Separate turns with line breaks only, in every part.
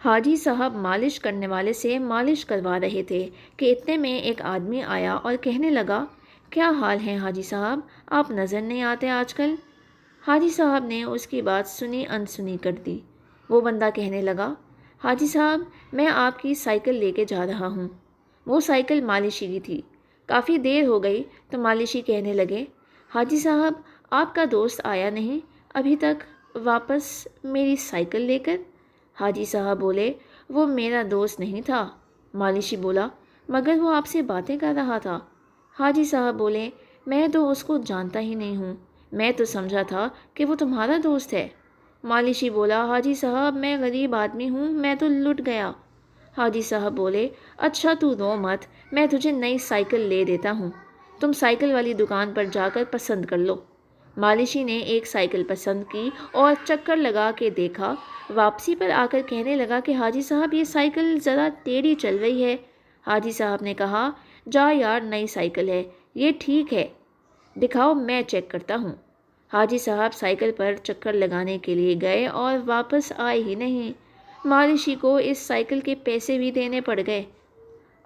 حاجی صاحب مالش کرنے والے سے مالش کروا رہے تھے کہ اتنے میں ایک آدمی آیا اور کہنے لگا، کیا حال ہے حاجی صاحب، آپ نظر نہیں آتے آج کل۔ حاجی صاحب نے اس کی بات سنی انسنی کر دی۔ وہ بندہ کہنے لگا، حاجی صاحب میں آپ کی سائیکل لے کے جا رہا ہوں۔ وہ سائیکل مالشی کی تھی۔ کافی دیر ہو گئی تو مالشی کہنے لگے، حاجی صاحب آپ کا دوست آیا نہیں ابھی تک واپس میری سائیکل لے کر؟ حاجی صاحب بولے، وہ میرا دوست نہیں تھا۔ مالشی بولا، مگر وہ آپ سے باتیں کر رہا تھا۔ حاجی صاحب بولے، میں تو اس کو جانتا ہی نہیں ہوں، میں تو سمجھا تھا کہ وہ تمہارا دوست ہے۔ مالشی بولا، حاجی صاحب میں غریب آدمی ہوں، میں تو لٹ گیا۔ حاجی صاحب بولے، اچھا تو رو مت، میں تجھے نئی سائیکل لے دیتا ہوں، تم سائیکل والی دکان پر جا کر پسند کر لو۔ مالشی نے ایک سائیکل پسند کی اور چکر لگا کے دیکھا۔ واپسی پر آ کر کہنے لگا کہ حاجی صاحب یہ سائیکل ذرا ٹیڑھی چل رہی ہے۔ حاجی صاحب نے کہا، جا یار نئی سائیکل ہے، یہ ٹھیک ہے، دکھاؤ میں چیک کرتا ہوں۔ حاجی صاحب سائیکل پر چکر لگانے کے لیے گئے اور واپس آئے ہی نہیں۔ مالشی کو اس سائیکل کے پیسے بھی دینے پڑ گئے۔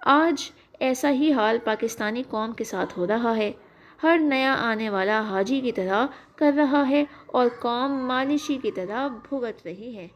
آج ایسا ہی حال پاکستانی قوم کے ساتھ ہو رہا ہے۔ ہر نیا آنے والا حاجی کی طرح کر رہا ہے اور قوم مالشی کی طرح بھگت رہی ہے۔